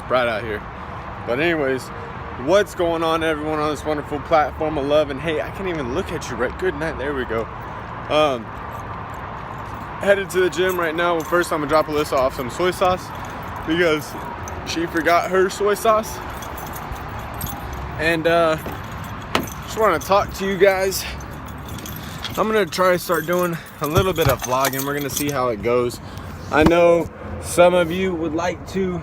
bright out here. But anyways, what's going on, everyone, on this wonderful platform of love? And hey, I can't even look at you right. Good night. There we go. Headed to the gym right now. Well, first I'm gonna drop Alyssa off some soy sauce because she forgot her soy sauce. And just want to talk to you guys. I'm gonna try to start doing a little bit of vlogging. We're gonna see how it goes. I know some of you would like to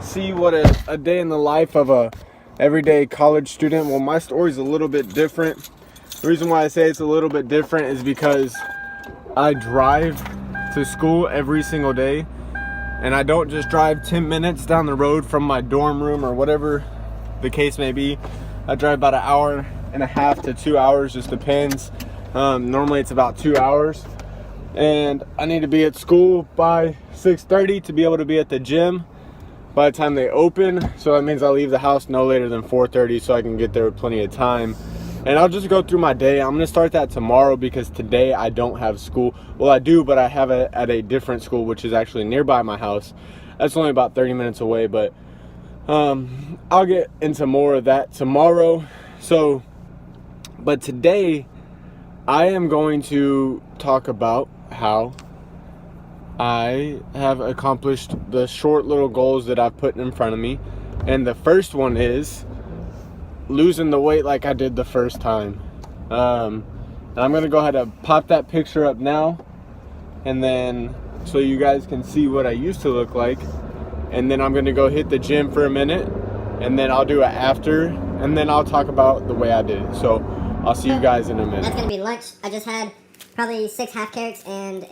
see what a day in the life of a everyday college student. Well, my story's a little bit different. The reason why I say it's a little bit different is because I drive to school every single day, and I don't just drive 10 minutes down the road from my dorm room or whatever the case may be. I drive about an hour and a half to 2 hours, just depends. Normally it's about 2 hours, and I need to be at school by 6:30 to be able to be at the gym by the time they open. So that means I leave the house no later than 4:30 so I can get there with plenty of time. And I'll just go through my day. I'm gonna start that tomorrow because today I don't have school. Well, I do, but I have it at a different school, which is actually nearby my house. That's only about 30 minutes away, but I'll get into more of that tomorrow. So, but today I am going to talk about how I have accomplished the short little goals that I've put in front of me. And the first one is losing the weight like I did the first time. And I'm gonna go ahead and pop that picture up now, and then so you guys can see what I used to look like. And then I'm gonna go hit the gym for a minute, and then I'll do it after, and then I'll talk about the way I did it. So I'll see you guys in a minute. That's gonna be lunch. I just had probably 6 half carrots and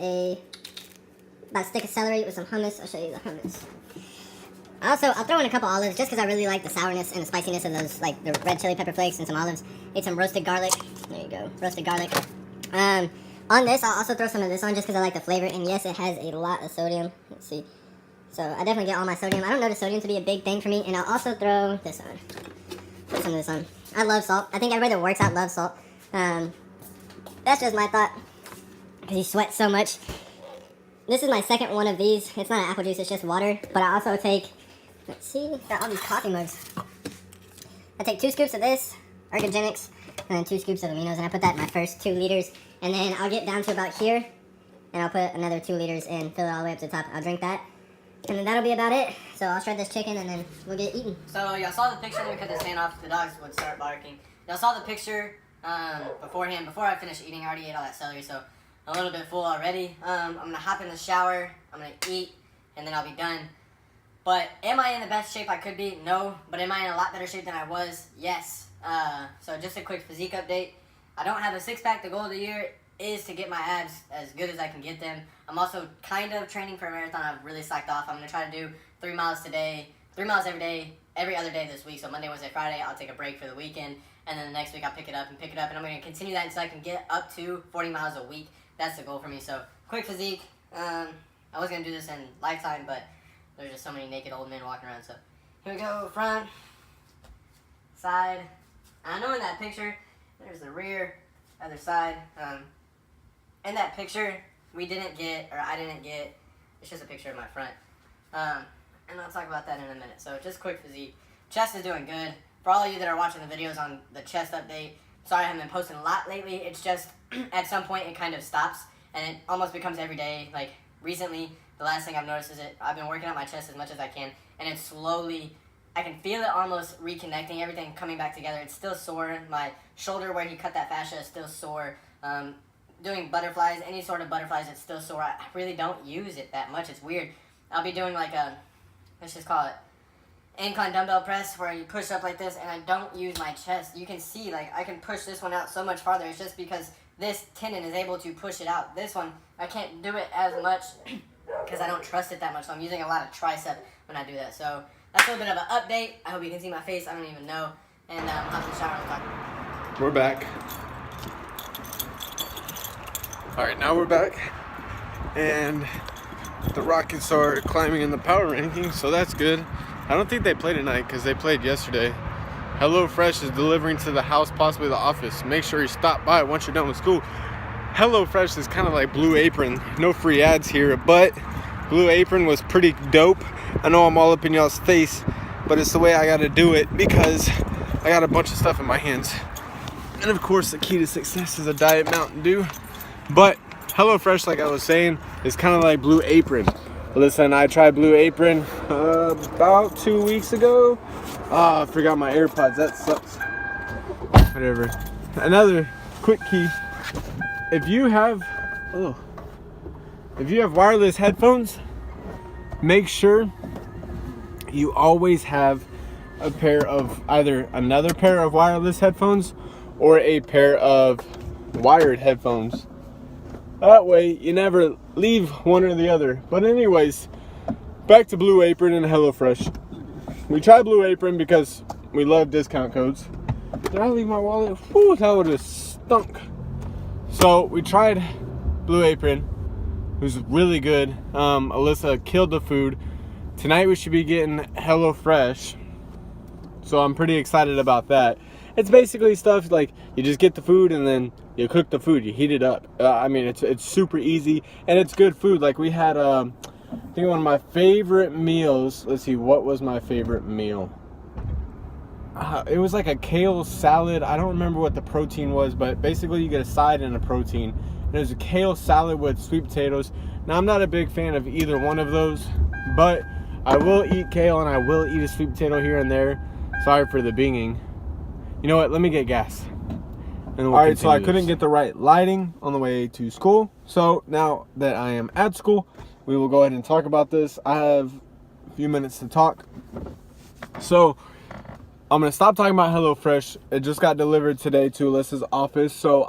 about a stick of celery with some hummus. I'll show you the hummus. I'll throw in a couple olives just because I really like the sourness and the spiciness of those, like the red chili pepper flakes and some olives. Ate some roasted garlic. There you go, roasted garlic. On this, I'll also throw some of this on just because I like the flavor. And yes, it has a lot of sodium. Let's see. So I definitely get all my sodium. I don't notice sodium to be a big thing for me. And I'll also throw this on. Put some of this on. I love salt. I think everybody that works out loves salt. That's just my thought, because you sweat so much. This is my second one of these. It's not apple juice, it's just water. But I also take, let's see, got all these coffee mugs. I take 2 scoops of this, Ergogenics, and then 2 scoops of aminos, and I put that in my first 2 liters. And then I'll get down to about here, and I'll put another 2 liters in, fill it all the way up to the top. I'll drink that, and then that'll be about it. So I'll shred this chicken, and then we'll get eaten. So y'all saw the picture. Let me cut this fan off. The dogs would start barking. Y'all saw the picture beforehand. Before I finished eating, I already ate all that celery, so I'm a little bit full already. I'm gonna hop in the shower. I'm gonna eat, and then I'll be done. But am I in the best shape I could be? No. But am I in a lot better shape than I was? Yes. So just a quick physique update. I don't have a 6-pack. The goal of the year is to get my abs as good as I can get them. I'm also kind of training for a marathon. I've really slacked off. I'm going to try to do 3 miles today, 3 miles every day, every other day this week. So Monday, Wednesday, Friday, I'll take a break for the weekend. And then the next week I'll pick it up. And I'm going to continue that until I can get up to 40 miles a week. That's the goal for me. So quick physique. I was going to do this in Lifetime, but there's just so many naked old men walking around. So here we go. Front, side. I know in that picture, there's the rear, other side. In that picture, I didn't get, it's just a picture of my front. And I'll talk about that in a minute. So just quick physique. Chest is doing good. For all of you that are watching the videos on the chest update, sorry I haven't been posting a lot lately. It's just, at some point it kind of stops, and it almost becomes every day. Like recently, the last thing I've noticed is I've been working out my chest as much as I can, and it's slowly, I can feel it almost reconnecting, everything coming back together. It's still sore. My shoulder where he cut that fascia is still sore. Doing butterflies, any sort of butterflies, it's still sore. I really don't use it that much. It's weird. I'll be doing like a, let's just call it incline dumbbell press, where you push up like this, and I don't use my chest. You can see, like, I can push this one out so much farther. It's just because this tendon is able to push it out. This one, I can't do it as much because I don't trust it that much. So I'm using a lot of tricep when I do that. So that's a little bit of an update. I hope you can see my face. I don't even know. And I'll have to shower and talk. We're back. All right, now we're back, and the Rockets are climbing in the power rankings, so that's good. I don't think they played tonight because they played yesterday. HelloFresh is delivering to the house, possibly the office. Make sure you stop by once you're done with school. HelloFresh is kind of like Blue Apron. No free ads here, but Blue Apron was pretty dope. I know I'm all up in y'all's face, but it's the way I gotta do it because I got a bunch of stuff in my hands. And of course, the key to success is a Diet Mountain Dew. But HelloFresh, like I was saying, is kind of like Blue Apron. Listen, I tried Blue Apron about 2 weeks ago. I forgot my AirPods. That sucks. Whatever. Another quick key: if you have wireless headphones, make sure you always have a pair of either another pair of wireless headphones or a pair of wired headphones. That way you never leave one or the other. But anyways, back to Blue Apron and HelloFresh. We tried Blue Apron because we love discount codes. Did I leave my wallet? Whew, that would have stunk. So we tried Blue Apron, who's really good. Alyssa killed the food. Tonight we should be getting HelloFresh, so I'm pretty excited about that. It's basically stuff like you just get the food and then you cook the food, you heat it up. I mean, it's super easy and it's good food. Like we had, I think one of my favorite meals. Let's see, what was my favorite meal? It was like a kale salad. I don't remember what the protein was, but basically you get a side and a protein. And it was a kale salad with sweet potatoes. Now I'm not a big fan of either one of those, but I will eat kale and I will eat a sweet potato here and there. Sorry for the binging. You know what? Let me get gas. Alright, so I couldn't get the right lighting on the way to school. So now that I am at school, we will go ahead and talk about this. I have a few minutes to talk. So I'm gonna stop talking about HelloFresh. It just got delivered today to Alyssa's office, so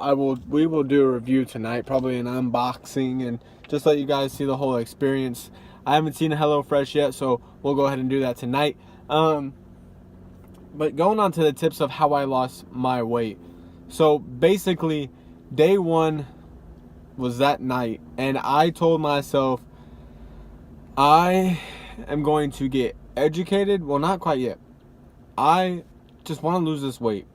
we will do a review tonight, probably an unboxing, and just let you guys see the whole experience. I haven't seen a HelloFresh yet, so we'll go ahead and do that tonight. But going on to the tips of how I lost my weight. So basically, day one was that night, and I told myself I am going to get educated. Well, not quite yet. I just want to lose this weight.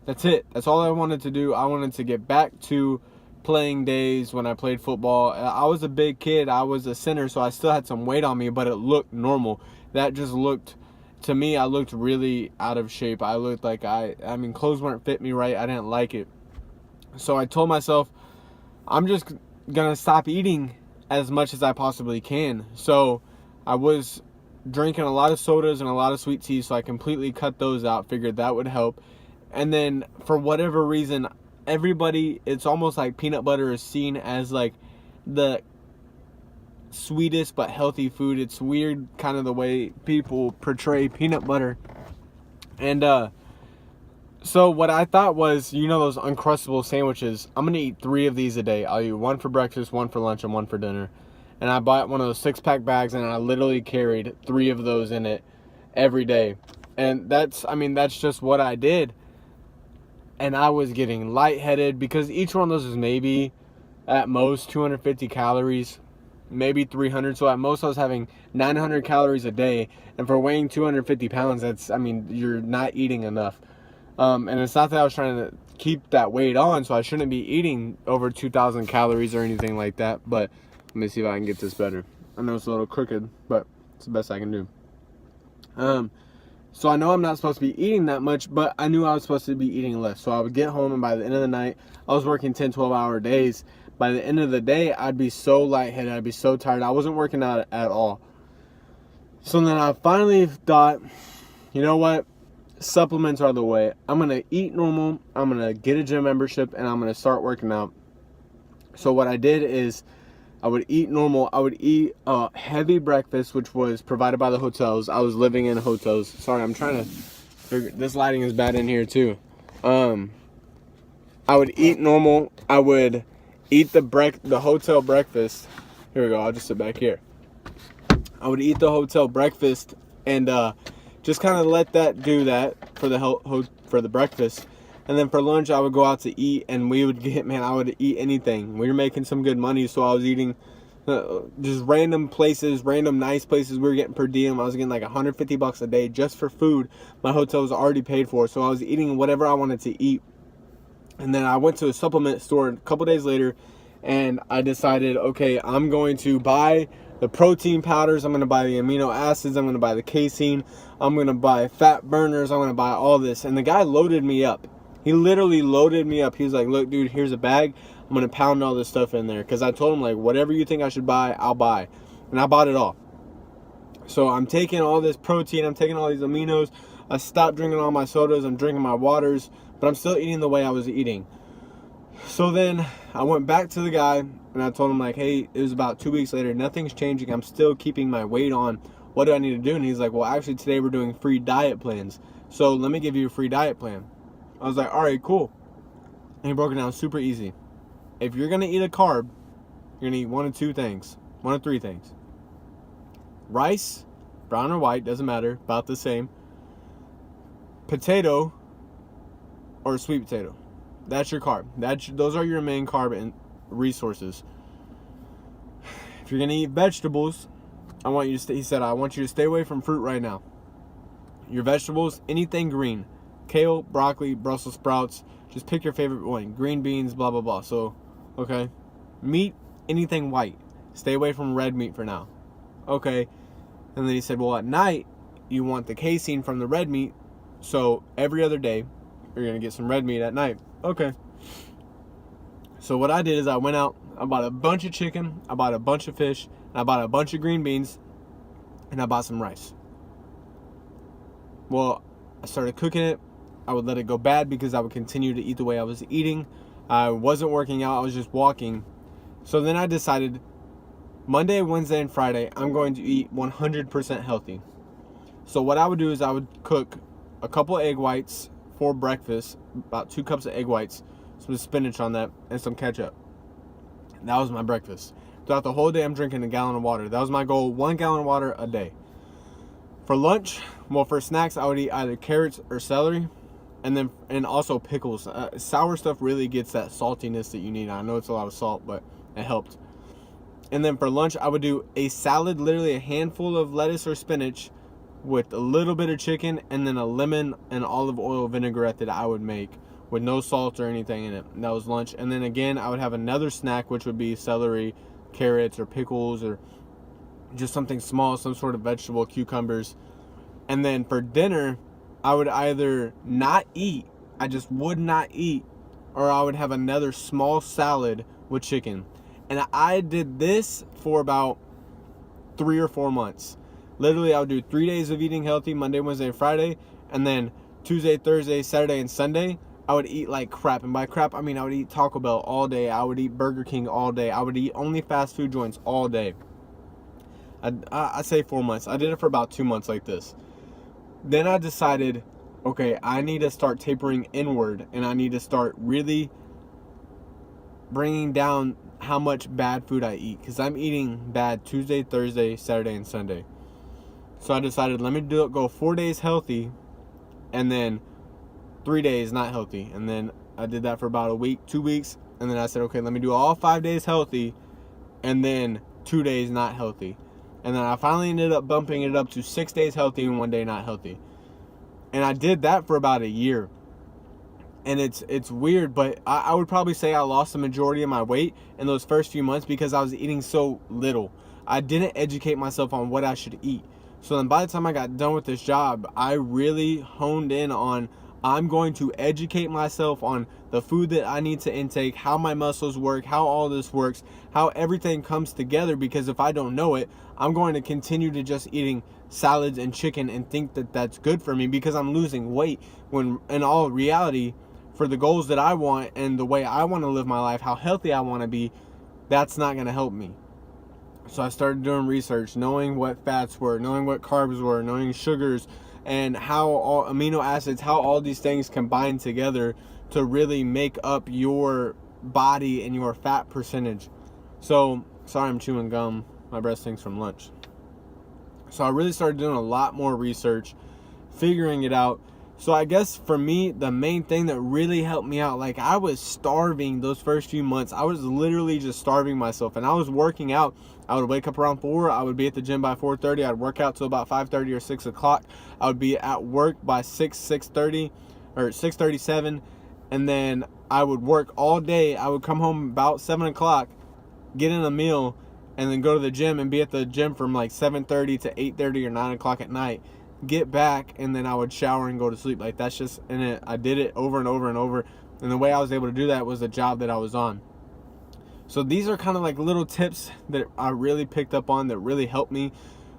That's it. That's all I wanted to do. I wanted to get back to playing days when I played football. I was a big kid. I was a center, so I still had some weight on me, but it looked normal. That just looked, to me, I looked really out of shape. I looked like I mean, clothes weren't fit me right. I didn't like it. So I told myself, I'm just going to stop eating as much as I possibly can. So I was drinking a lot of sodas and a lot of sweet tea, so I completely cut those out. Figured that would help. And then for whatever reason, everybody, it's almost like peanut butter is seen as like the sweetest but healthy food. It's weird kind of the way people portray peanut butter. And so what I thought was, you know, those Uncrustable sandwiches, I'm gonna eat 3 of these a day. I'll eat 1 for breakfast, 1 for lunch, and 1 for dinner. And I bought one of those 6-pack bags, and I literally carried 3 of those in it every day. And that's just what I did. And I was getting lightheaded because each one of those is maybe at most 250 calories, maybe 300. So at most I was having 900 calories a day. And for weighing 250 pounds, that's, I mean, you're not eating enough. And it's not that I was trying to keep that weight on, so I shouldn't be eating over 2,000 calories or anything like that. But let me see if I can get this better. I know it's a little crooked, but it's the best I can do. So I know I'm not supposed to be eating that much, but I knew I was supposed to be eating less. So I would get home, and by the end of the night, I was working 10, 12-hour days. By the end of the day, I'd be so lightheaded. I'd be so tired. I wasn't working out at all. So then I finally thought, you know what? Supplements are the way. I'm going to eat normal. I'm going to get a gym membership, and I'm going to start working out. So what I did is I would eat normal. I would eat a heavy breakfast, which was provided by the hotels. I was living in hotels. Sorry, I'm trying to figure. This lighting is bad in here too. I would eat normal. I would eat the hotel breakfast. Here we go. I'll just sit back here. I would eat the hotel breakfast and just kind of let that do that for the breakfast. And then for lunch, I would go out to eat, and we would I would eat anything. We were making some good money, so I was eating just random places, random nice places. We were getting per diem. I was getting like $150 a day just for food. My hotel was already paid for, so I was eating whatever I wanted to eat. And then I went to a supplement store a couple days later, and I decided, okay, I'm going to buy the protein powders. I'm going to buy the amino acids. I'm going to buy the casein. I'm going to buy fat burners. I'm going to buy all this. And the guy loaded me up. He literally loaded me up. He was like, look, dude, here's a bag. I'm going to pound all this stuff in there. Because I told him, like, whatever you think I should buy, I'll buy. And I bought it all. So I'm taking all this protein. I'm taking all these aminos. I stopped drinking all my sodas. I'm drinking my waters. But I'm still eating the way I was eating. So then I went back to the guy and I told him, like, hey, it was about 2 weeks later. Nothing's changing. I'm still keeping my weight on. What do I need to do? And he's like, well, actually, today we're doing free diet plans. So let me give you a free diet plan. I was like, all right, cool. And he broke it down super easy. If you're going to eat a carb, you're going to eat one of two things. One of three things. Rice, brown or white, doesn't matter, about the same. Potato or sweet potato. That's your carb. Those are your main carb and resources. If you're going to eat vegetables, I want you to stay away from fruit right now. Your vegetables, anything green. Kale, broccoli, Brussels sprouts. Just pick your favorite one. Green beans, blah, blah, blah. So, okay. Meat, anything white. Stay away from red meat for now. Okay. And then he said, well, at night, you want the casein from the red meat. So, every other day, you're going to get some red meat at night. Okay. So, what I did is I went out. I bought a bunch of chicken. I bought a bunch of fish. And I bought a bunch of green beans. And I bought some rice. Well, I started cooking it. I would let it go bad because I would continue to eat the way I was eating. I wasn't working out. I was just walking. So then I decided Monday, Wednesday, and Friday, I'm going to eat 100% healthy. So what I would do is I would cook a couple of egg whites for breakfast, about 2 cups of egg whites, some spinach on that, and some ketchup. That was my breakfast. Throughout the whole day, I'm drinking a gallon of water. That was my goal, 1 gallon of water a day. For lunch, well, for snacks, I would eat either carrots or celery. And also pickles. Sour stuff really gets that saltiness that you need. I know it's a lot of salt, but it helped. And then for lunch, I would do a salad, literally a handful of lettuce or spinach with a little bit of chicken and then a lemon and olive oil vinaigrette that I would make with no salt or anything in it. And that was lunch. And then again, I would have another snack, which would be celery, carrots, or pickles, or just something small, some sort of vegetable, cucumbers. And then for dinner, I would either not eat, I just would not eat, or I would have another small salad with chicken. And I did this for about 3 or 4 months. Literally, I would do 3 days of eating healthy, Monday, Wednesday, and Friday. And then Tuesday, Thursday, Saturday, and Sunday, I would eat like crap. And by crap, I mean I would eat Taco Bell all day. I would eat Burger King all day. I would eat only fast food joints all day. I say 4 months. I did it for about 2 months like this. Then I decided, okay, I need to start tapering inward, and I need to start really bringing down how much bad food I eat, because I'm eating bad Tuesday, Thursday, Saturday, and Sunday. So I decided, let me go 4 days healthy, and then 3 days not healthy. And then I did that for about a week, 2 weeks, and then I said, okay, let me do all 5 days healthy, and then 2 days not healthy. And then I finally ended up bumping it up to 6 days healthy and 1 day not healthy. And I did that for about a year. And it's weird, but I would probably say I lost the majority of my weight in those first few months because I was eating so little. I didn't educate myself on what I should eat. So then by the time I got done with this job, I really honed in on, I'm going to educate myself on the food that I need to intake, how my muscles work, how all this works, how everything comes together, because if I don't know it, I'm going to continue to just eating salads and chicken and think that that's good for me because I'm losing weight, when in all reality, for the goals that I want and the way I want to live my life, how healthy I want to be, that's not going to help me. So I started doing research, knowing what fats were, knowing what carbs were, knowing sugars, and how all amino acids, how all these things combine together to really make up your body and your fat percentage. So, sorry I'm chewing gum. My breath stinks from lunch. So I really started doing a lot more research, figuring it out. So I guess for me, the main thing that really helped me out, like I was starving those first few months. I was literally just starving myself, and I was working out. I would wake up around 4. I would be at the gym by 4:30. I'd work out till about 5:30 or 6 o'clock. I would be at work by 6:30 or 6:37, and then I would work all day. I would come home about 7 o'clock, get in a meal, and then go to the gym and be at the gym from like 7:30 to 8:30 or 9 o'clock at night. Get back, and then I would shower and go to sleep. Like, that's just, and I did it over and over and over. And the way I was able to do that was the job that I was on. So these are kind of like little tips that I really picked up on that really helped me.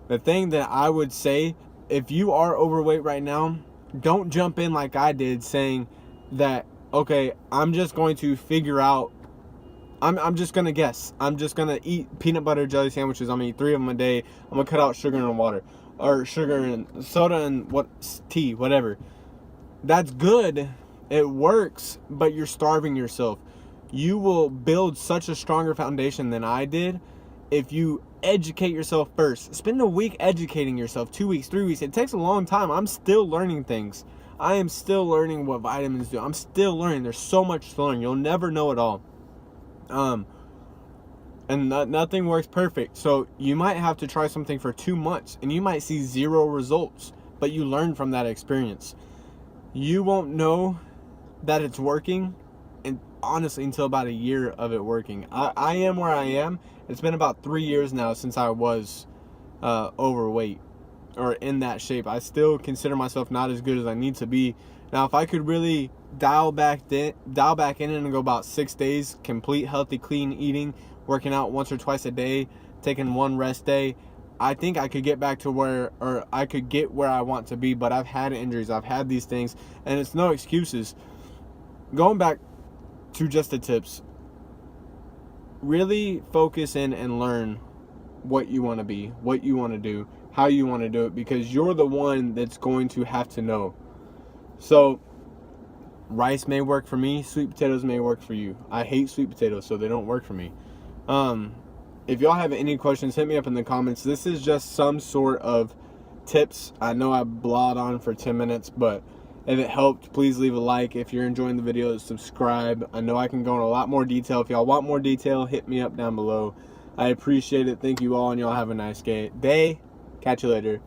The thing that I would say, if you are overweight right now, don't jump in like I did saying that, okay, I'm just going to figure out, I'm just going to guess. I'm just going to eat peanut butter jelly sandwiches. I'm going to eat 3 of them a day. I'm going to cut out sugar and water, or sugar and soda and tea, whatever. That's good. It works, but you're starving yourself. You will build such a stronger foundation than I did if you educate yourself first. Spend a week educating yourself, 2 weeks, 3 weeks. It takes a long time. I'm still learning things. I am still learning what vitamins do. I'm still learning. There's so much to learn. You'll never know it all. And nothing works perfect. So you might have to try something for 2 months and you might see 0 results, but you learn from that experience. You won't know that it's working, and honestly, until about a year of it working. I am where I am. It's been about 3 years now since I was overweight or in that shape. I still consider myself not as good as I need to be. Now, if I could really dial back in and go about 6 days, complete healthy, clean eating, working out once or twice a day, taking 1 rest day, I think I could get back to where I want to be. But I've had injuries, I've had these things, and it's no excuses. Going back to just the tips, really focus in and learn what you want to be, what you want to do, how you want to do it, because you're the one that's going to have to know. So rice may work for me, sweet potatoes may work for you. I hate sweet potatoes, so they don't work for me. If y'all have any questions, hit me up in the comments. This is just some sort of tips. I know I blabbed on for 10 minutes, but if it helped, please leave a like. If you're enjoying the video, subscribe. I know I can go in a lot more detail. If y'all want more detail, hit me up down below. I appreciate it. Thank you all, and y'all have a nice day. Catch you later.